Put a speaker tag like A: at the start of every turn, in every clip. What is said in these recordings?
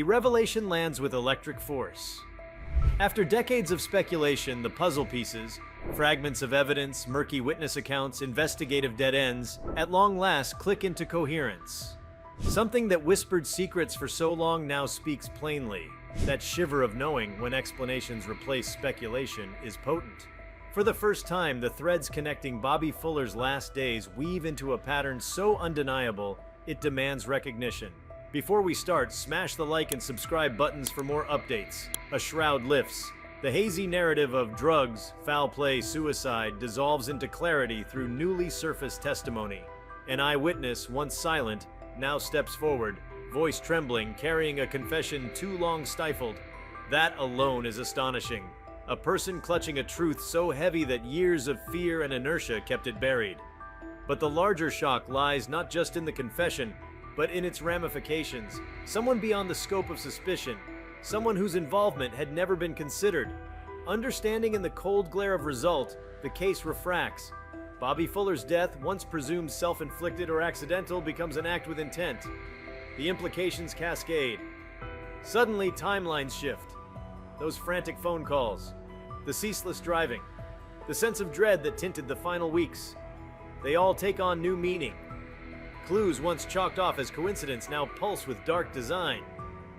A: the revelation lands with electric force. After decades of speculation, the puzzle pieces, fragments of evidence, murky witness accounts, investigative dead ends, at long last click into coherence. Something that whispered secrets for so long now speaks plainly. That shiver of knowing when explanations replace speculation is potent. For the first time, the threads connecting Bobby Fuller's last days weave into a pattern so undeniable, it demands recognition. Before we start, smash the like and subscribe buttons for more updates. A shroud lifts. The hazy narrative of drugs, foul play, suicide dissolves into clarity through newly surfaced testimony. An eyewitness, once silent, now steps forward, voice trembling, carrying a confession too long stifled. That alone is astonishing. A person clutching a truth so heavy that years of fear and inertia kept it buried. But the larger shock lies not just in the confession, but in its ramifications. Someone beyond the scope of suspicion, someone whose involvement had never been considered. Understanding in the cold glare of result, the case refracts. Bobby Fuller's death, once presumed self-inflicted or accidental, becomes an act with intent. The implications cascade. Suddenly, timelines shift. Those frantic phone calls, the ceaseless driving, the sense of dread that tinted the final weeks. They all take on new meaning. Clues once chalked off as coincidence now pulse with dark design.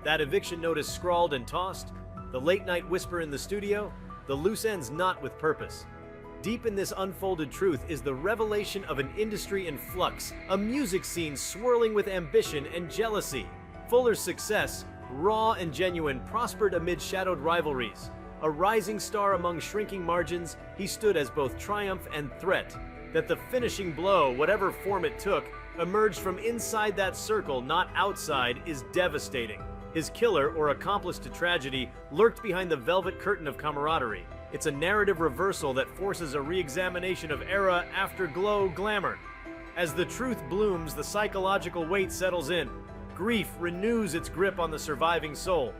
A: That eviction notice scrawled and tossed, the late-night whisper in the studio, the loose ends knot with purpose. Deep in this unfolded truth is the revelation of an industry in flux, a music scene swirling with ambition and jealousy. Fuller's success, raw and genuine, prospered amid shadowed rivalries. A rising star among shrinking margins, he stood as both triumph and threat. That the finishing blow, whatever form it took, emerged from inside that circle, not outside, is devastating. His killer, or accomplice to tragedy, lurked behind the velvet curtain of camaraderie. It's a narrative reversal that forces a re-examination of era, afterglow, glamour. As the truth blooms, the psychological weight settles in. Grief renews its grip on the surviving soul.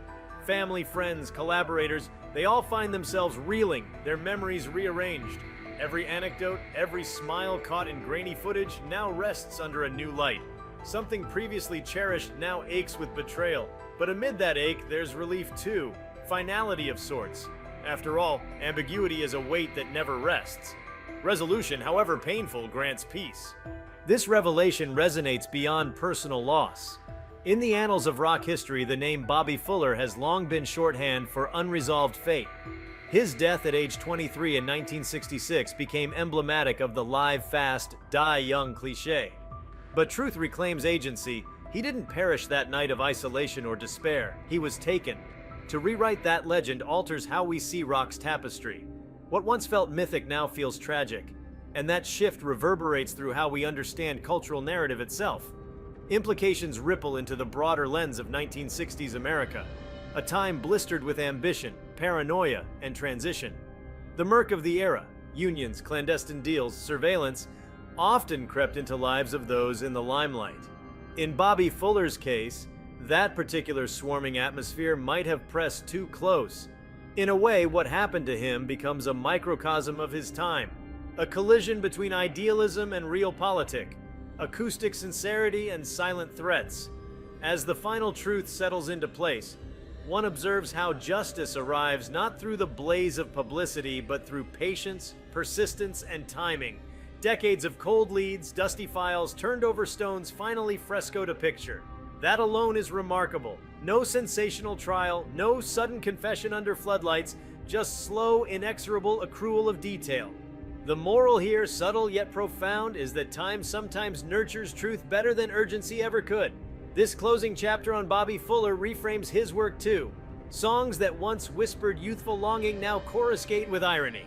A: Family, friends, collaborators, they all find themselves reeling, their memories rearranged. Every anecdote, every smile caught in grainy footage now rests under a new light. Something previously cherished now aches with betrayal. But amid that ache, there's relief too. Finality of sorts. After all, ambiguity is a weight that never rests. Resolution, however painful, grants peace. This revelation resonates beyond personal loss. In the annals of rock history, the name Bobby Fuller has long been shorthand for unresolved fate. His death at age 23 in 1966 became emblematic of the live fast, die young cliché. But truth reclaims agency. He didn't perish that night of isolation or despair. He was taken. To rewrite that legend alters how we see rock's tapestry. What once felt mythic now feels tragic. And that shift reverberates through how we understand cultural narrative itself. Implications ripple into the broader lens of 1960s America, a time blistered with ambition, paranoia, and transition. The murk of the era, unions, clandestine deals, surveillance, often crept into lives of those in the limelight. In Bobby Fuller's case, that particular swarming atmosphere might have pressed too close. In a way, what happened to him becomes a microcosm of his time, a collision between idealism and realpolitik, acoustic sincerity and silent threats. As the final truth settles into place, one observes how justice arrives not through the blaze of publicity, but through patience, persistence, and timing. Decades of cold leads, dusty files, turned over stones finally frescoed a picture. That alone is remarkable. No sensational trial, no sudden confession under floodlights, just slow, inexorable accrual of detail. The moral here, subtle yet profound, is that time sometimes nurtures truth better than urgency ever could. This closing chapter on Bobby Fuller reframes his work too. Songs that once whispered youthful longing now coruscate with irony.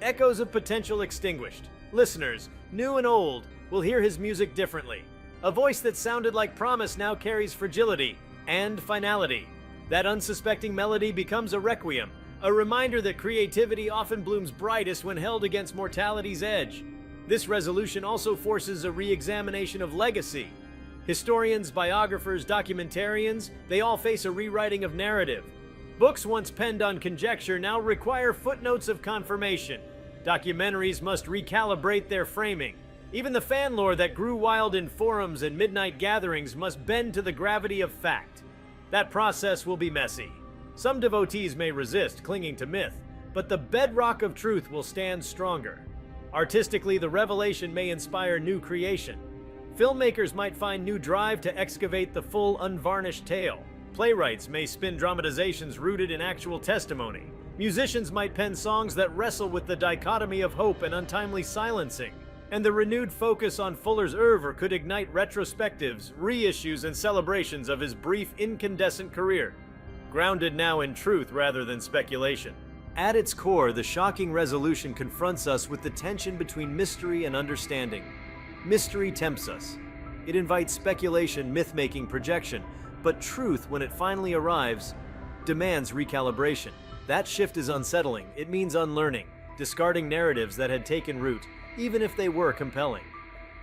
A: Echoes of potential extinguished. Listeners, new and old, will hear his music differently. A voice that sounded like promise now carries fragility and finality. That unsuspecting melody becomes a requiem, a reminder that creativity often blooms brightest when held against mortality's edge. This resolution also forces a re-examination of legacy. Historians, biographers, documentarians, they all face a rewriting of narrative. Books once penned on conjecture now require footnotes of confirmation. Documentaries must recalibrate their framing. Even the fan lore that grew wild in forums and midnight gatherings must bend to the gravity of fact. That process will be messy. Some devotees may resist clinging to myth, but the bedrock of truth will stand stronger. Artistically, the revelation may inspire new creation. Filmmakers might find new drive to excavate the full, unvarnished tale. Playwrights may spin dramatizations rooted in actual testimony. Musicians might pen songs that wrestle with the dichotomy of hope and untimely silencing. And the renewed focus on Fuller's oeuvre could ignite retrospectives, reissues, and celebrations of his brief, incandescent career, grounded now in truth rather than speculation. At its core, the shocking resolution confronts us with the tension between mystery and understanding. Mystery tempts us. It invites speculation, myth-making, projection, but truth, when it finally arrives, demands recalibration. That shift is unsettling. It means unlearning, discarding narratives that had taken root, even if they were compelling.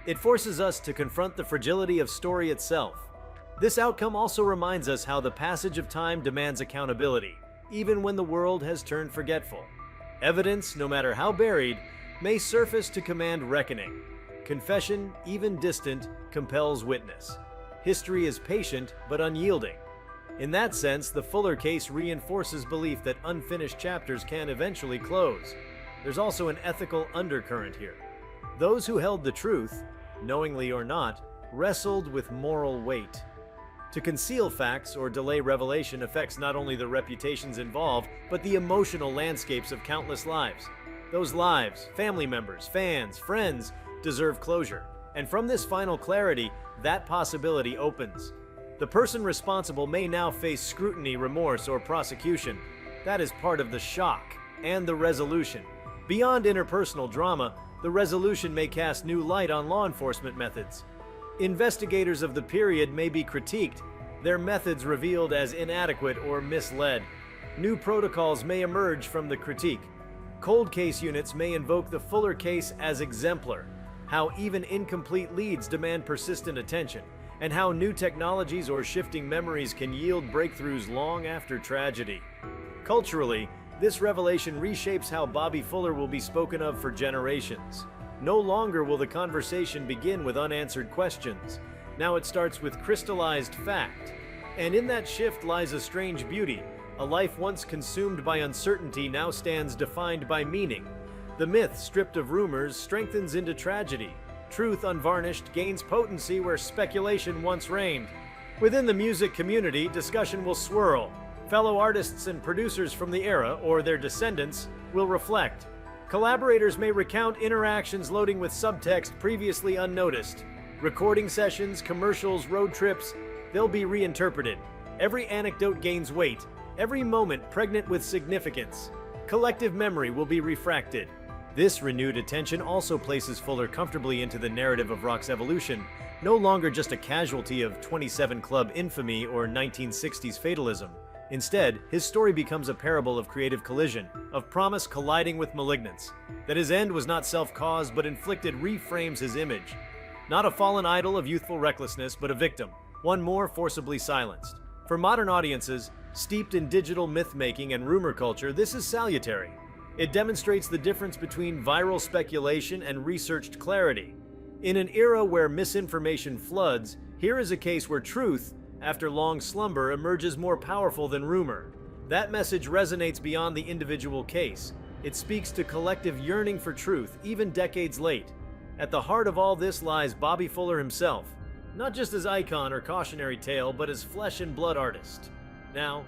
A: It forces us to confront the fragility of story itself. This outcome also reminds us how the passage of time demands accountability, even when the world has turned forgetful. Evidence, no matter how buried, may surface to command reckoning. Confession, even distant, compels witness. History is patient but unyielding. In that sense, the Fuller case reinforces belief that unfinished chapters can eventually close. There's also an ethical undercurrent here. Those who held the truth, knowingly or not, wrestled with moral weight. To conceal facts or delay revelation affects not only the reputations involved, but the emotional landscapes of countless lives. Those lives, family members, fans, friends, deserve closure. And from this final clarity, that possibility opens. The person responsible may now face scrutiny, remorse, or prosecution. That is part of the shock and the resolution. Beyond interpersonal drama, the resolution may cast new light on law enforcement methods. Investigators of the period may be critiqued, their methods revealed as inadequate or misled. New protocols may emerge from the critique. Cold case units may invoke the Fuller case as exemplar, how even incomplete leads demand persistent attention, and how new technologies or shifting memories can yield breakthroughs long after tragedy. Culturally, this revelation reshapes how Bobby Fuller will be spoken of for generations. No longer will the conversation begin with unanswered questions. Now it starts with crystallized fact. And in that shift lies a strange beauty. A life once consumed by uncertainty now stands defined by meaning. The myth, stripped of rumors, strengthens into tragedy. Truth, unvarnished, gains potency where speculation once reigned. Within the music community, discussion will swirl. Fellow artists and producers from the era, or their descendants, will reflect. Collaborators may recount interactions loading with subtext previously unnoticed. Recording sessions, commercials, road trips, they'll be reinterpreted. Every anecdote gains weight, every moment pregnant with significance. Collective memory will be refracted. This renewed attention also places Fuller comfortably into the narrative of rock's evolution, no longer just a casualty of 27 Club infamy or 1960s fatalism. Instead, his story becomes a parable of creative collision, of promise colliding with malignance. That his end was not self-caused but inflicted reframes his image. Not a fallen idol of youthful recklessness, but a victim, one more forcibly silenced. For modern audiences, steeped in digital myth-making and rumor culture, this is salutary. It demonstrates the difference between viral speculation and researched clarity. In an era where misinformation floods, here is a case where truth, after long slumber, emerges more powerful than rumor. That message resonates beyond the individual case. It speaks to collective yearning for truth, even decades late. At the heart of all this lies Bobby Fuller himself, not just as icon or cautionary tale, but as flesh and blood artist. Now,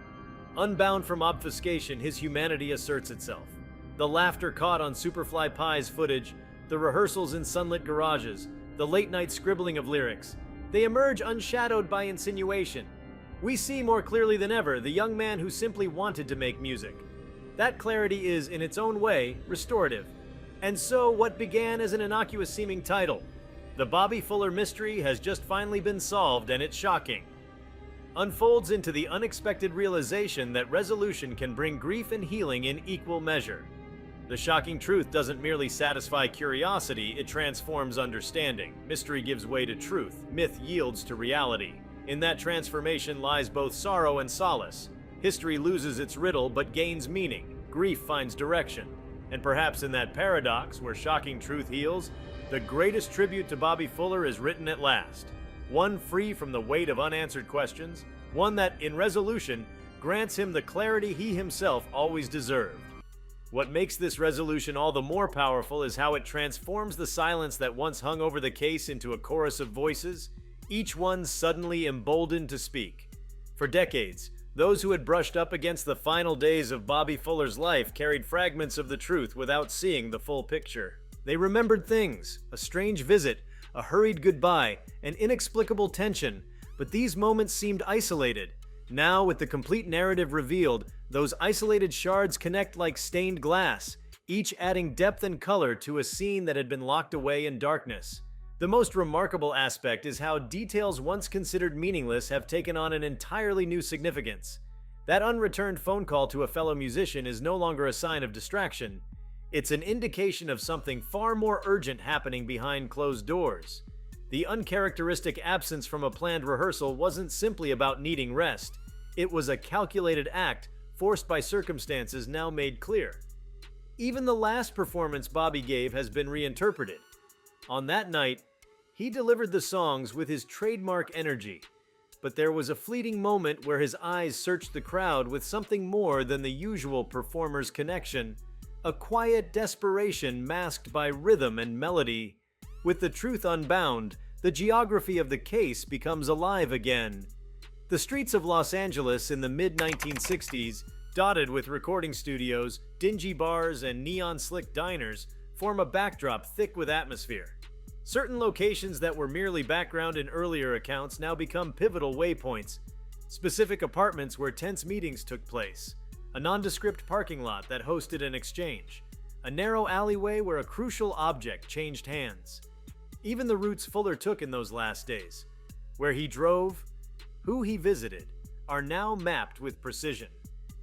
A: unbound from obfuscation, his humanity asserts itself. The laughter caught on Superfly Pie's footage, the rehearsals in sunlit garages, the late-night scribbling of lyrics, they emerge unshadowed by insinuation. We see more clearly than ever the young man who simply wanted to make music. That clarity is, in its own way, restorative. And so, what began as an innocuous-seeming title, The Bobby Fuller Mystery, has just finally been solved, and it's shocking. Unfolds into the unexpected realization that resolution can bring grief and healing in equal measure. The shocking truth doesn't merely satisfy curiosity, it transforms understanding. Mystery gives way to truth, myth yields to reality. In that transformation lies both sorrow and solace. History loses its riddle but gains meaning. Grief finds direction. And perhaps in that paradox where shocking truth heals, the greatest tribute to Bobby Fuller is written at last. One free from the weight of unanswered questions, one that, in resolution, grants him the clarity he himself always deserved. What makes this resolution all the more powerful is how it transforms the silence that once hung over the case into a chorus of voices, each one suddenly emboldened to speak. For decades, those who had brushed up against the final days of Bobby Fuller's life carried fragments of the truth without seeing the full picture. They remembered things, a strange visit, a hurried goodbye, an inexplicable tension, but these moments seemed isolated. Now, with the complete narrative revealed, those isolated shards connect like stained glass, each adding depth and color to a scene that had been locked away in darkness. The most remarkable aspect is how details once considered meaningless have taken on an entirely new significance. That unreturned phone call to a fellow musician is no longer a sign of distraction. It's an indication of something far more urgent happening behind closed doors. The uncharacteristic absence from a planned rehearsal wasn't simply about needing rest. It was a calculated act, forced by circumstances now made clear. Even the last performance Bobby gave has been reinterpreted. On that night, he delivered the songs with his trademark energy, but there was a fleeting moment where his eyes searched the crowd with something more than the usual performer's connection, a quiet desperation masked by rhythm and melody. With the truth unbound, the geography of the case becomes alive again. The streets of Los Angeles in the mid-1960s, dotted with recording studios, dingy bars, and neon-slick diners, form a backdrop thick with atmosphere. Certain locations that were merely background in earlier accounts now become pivotal waypoints. Specific apartments where tense meetings took place, a nondescript parking lot that hosted an exchange, a narrow alleyway where a crucial object changed hands. Even the routes Fuller took in those last days, where he drove, who he visited, are now mapped with precision.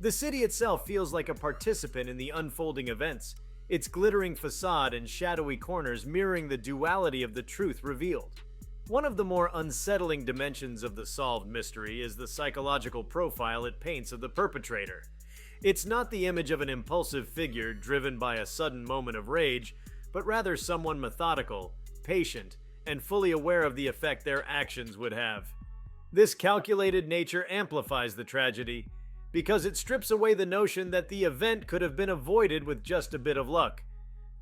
A: The city itself feels like a participant in the unfolding events, its glittering facade and shadowy corners mirroring the duality of the truth revealed. One of the more unsettling dimensions of the solved mystery is the psychological profile it paints of the perpetrator. It's not the image of an impulsive figure driven by a sudden moment of rage, but rather someone methodical, patient, and fully aware of the effect their actions would have. This calculated nature amplifies the tragedy, because it strips away the notion that the event could have been avoided with just a bit of luck.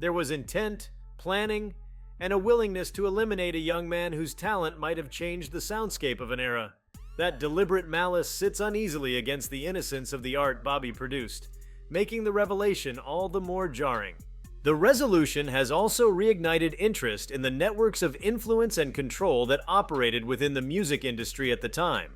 A: There was intent, planning, and a willingness to eliminate a young man whose talent might have changed the soundscape of an era. That deliberate malice sits uneasily against the innocence of the art Bobby produced, making the revelation all the more jarring. The resolution has also reignited interest in the networks of influence and control that operated within the music industry at the time.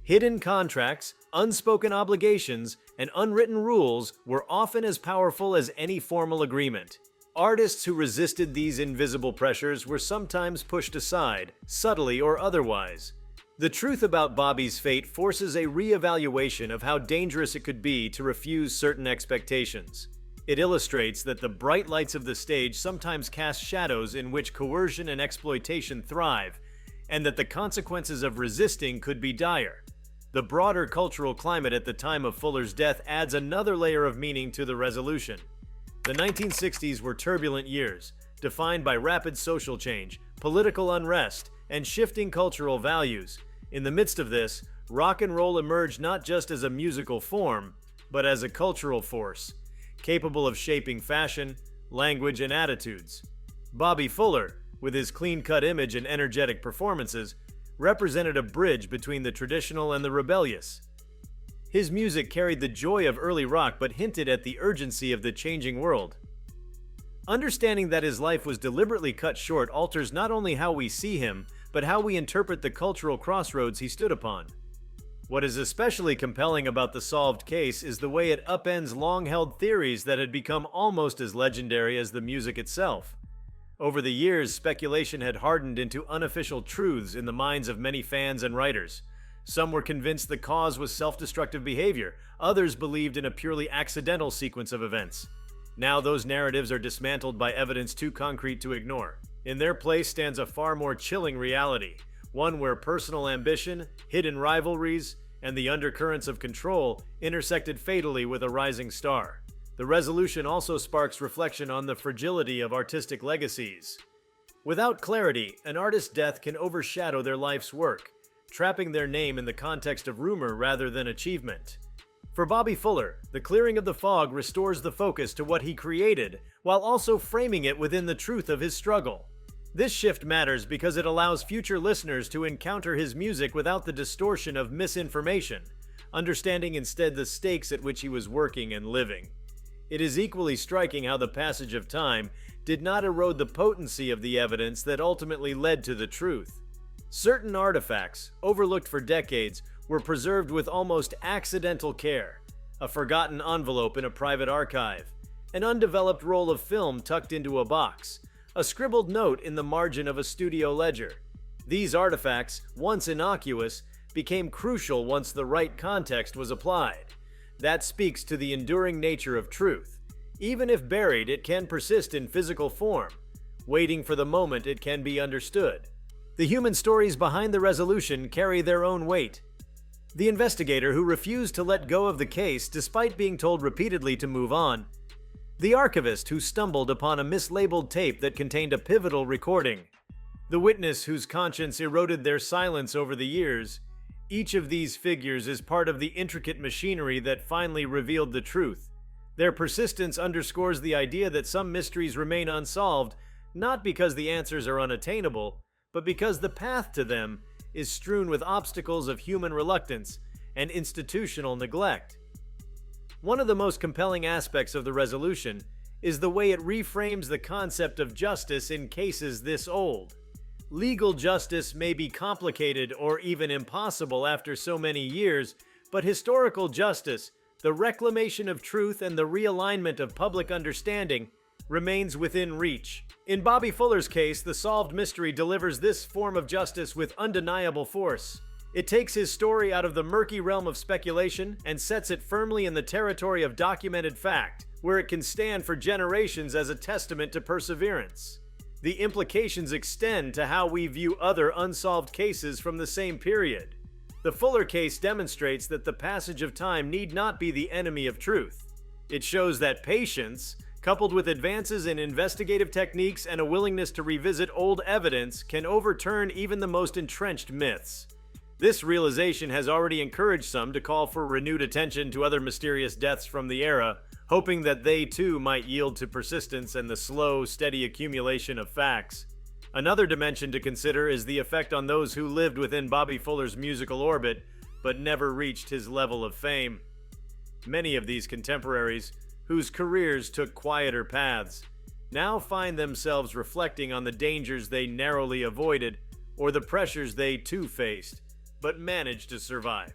A: Hidden contracts, unspoken obligations, and unwritten rules were often as powerful as any formal agreement. Artists who resisted these invisible pressures were sometimes pushed aside, subtly or otherwise. The truth about Bobby's fate forces a re-evaluation of how dangerous it could be to refuse certain expectations. It illustrates that the bright lights of the stage sometimes cast shadows in which coercion and exploitation thrive, and that the consequences of resisting could be dire. The broader cultural climate at the time of Fuller's death adds another layer of meaning to the resolution. The 1960s were turbulent years, defined by rapid social change, political unrest, and shifting cultural values. In the midst of this, rock and roll emerged not just as a musical form, but as a cultural force, capable of shaping fashion, language, and attitudes. Bobby Fuller, with his clean-cut image and energetic performances, represented a bridge between the traditional and the rebellious. His music carried the joy of early rock but hinted at the urgency of the changing world. Understanding that his life was deliberately cut short alters not only how we see him, but how we interpret the cultural crossroads he stood upon. What is especially compelling about the solved case is the way it upends long-held theories that had become almost as legendary as the music itself. Over the years, speculation had hardened into unofficial truths in the minds of many fans and writers. Some were convinced the cause was self-destructive behavior, others believed in a purely accidental sequence of events. Now those narratives are dismantled by evidence too concrete to ignore. In their place stands a far more chilling reality, one where personal ambition, hidden rivalries, and the undercurrents of control intersected fatally with a rising star. The resolution also sparks reflection on the fragility of artistic legacies. Without clarity, an artist's death can overshadow their life's work, trapping their name in the context of rumor rather than achievement. For Bobby Fuller, the clearing of the fog restores the focus to what he created, while also framing it within the truth of his struggle. This shift matters because it allows future listeners to encounter his music without the distortion of misinformation, understanding instead the stakes at which he was working and living. It is equally striking how the passage of time did not erode the potency of the evidence that ultimately led to the truth. Certain artifacts, overlooked for decades, were preserved with almost accidental care: a forgotten envelope in a private archive, an undeveloped roll of film tucked into a box, a scribbled note in the margin of a studio ledger. These artifacts, once innocuous, became crucial once the right context was applied. That speaks to the enduring nature of truth. Even if buried, it can persist in physical form, waiting for the moment it can be understood. The human stories behind the resolution carry their own weight. The investigator who refused to let go of the case despite being told repeatedly to move on. The archivist who stumbled upon a mislabeled tape that contained a pivotal recording. The witness whose conscience eroded their silence over the years. Each of these figures is part of the intricate machinery that finally revealed the truth. Their persistence underscores the idea that some mysteries remain unsolved, not because the answers are unattainable, but because the path to them is strewn with obstacles of human reluctance and institutional neglect. One of the most compelling aspects of the resolution is the way it reframes the concept of justice in cases this old. Legal justice may be complicated or even impossible after so many years, but historical justice, the reclamation of truth and the realignment of public understanding, remains within reach. In Bobby Fuller's case, the solved mystery delivers this form of justice with undeniable force. It takes his story out of the murky realm of speculation and sets it firmly in the territory of documented fact, where it can stand for generations as a testament to perseverance. The implications extend to how we view other unsolved cases from the same period. The Fuller case demonstrates that the passage of time need not be the enemy of truth. It shows that patience, coupled with advances in investigative techniques and a willingness to revisit old evidence, can overturn even the most entrenched myths. This realization has already encouraged some to call for renewed attention to other mysterious deaths from the era, hoping that they too might yield to persistence and the slow, steady accumulation of facts. Another dimension to consider is the effect on those who lived within Bobby Fuller's musical orbit, but never reached his level of fame. Many of these contemporaries, whose careers took quieter paths, now find themselves reflecting on the dangers they narrowly avoided, or the pressures they too faced, but managed to survive.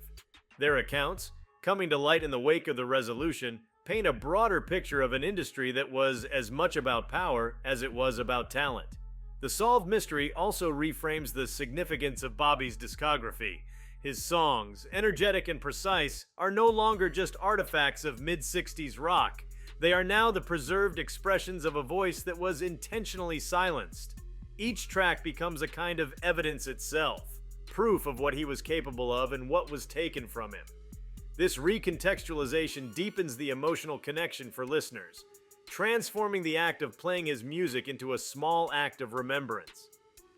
A: Their accounts, coming to light in the wake of the resolution, paint a broader picture of an industry that was as much about power as it was about talent. The solved mystery also reframes the significance of Bobby's discography. His songs, energetic and precise, are no longer just artifacts of mid-60s rock. They are now the preserved expressions of a voice that was intentionally silenced. Each track becomes a kind of evidence itself, proof of what he was capable of and what was taken from him. This recontextualization deepens the emotional connection for listeners, transforming the act of playing his music into a small act of remembrance.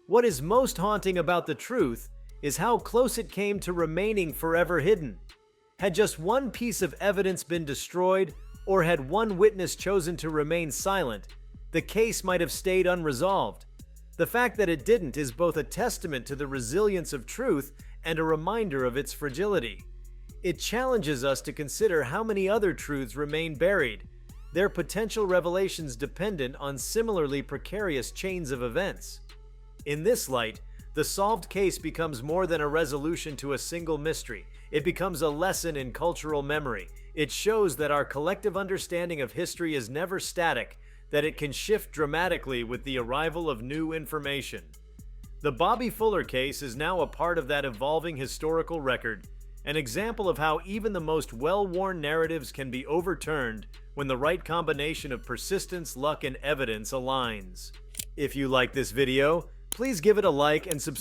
A: What is most haunting about the truth is how close it came to remaining forever hidden. Had just one piece of evidence been destroyed, or had one witness chosen to remain silent, the case might have stayed unresolved. The fact that it didn't is both a testament to the resilience of truth and a reminder of its fragility. It challenges us to consider how many other truths remain buried, their potential revelations dependent on similarly precarious chains of events. In this light, the solved case becomes more than a resolution to a single mystery. It becomes a lesson in cultural memory. It shows that our collective understanding of history is never static, that it can shift dramatically with the arrival of new information. The Bobby Fuller case is now a part of that evolving historical record, an example of how even the most well-worn narratives can be overturned when the right combination of persistence, luck, and evidence aligns. If you like this video, please give it a like and subscribe.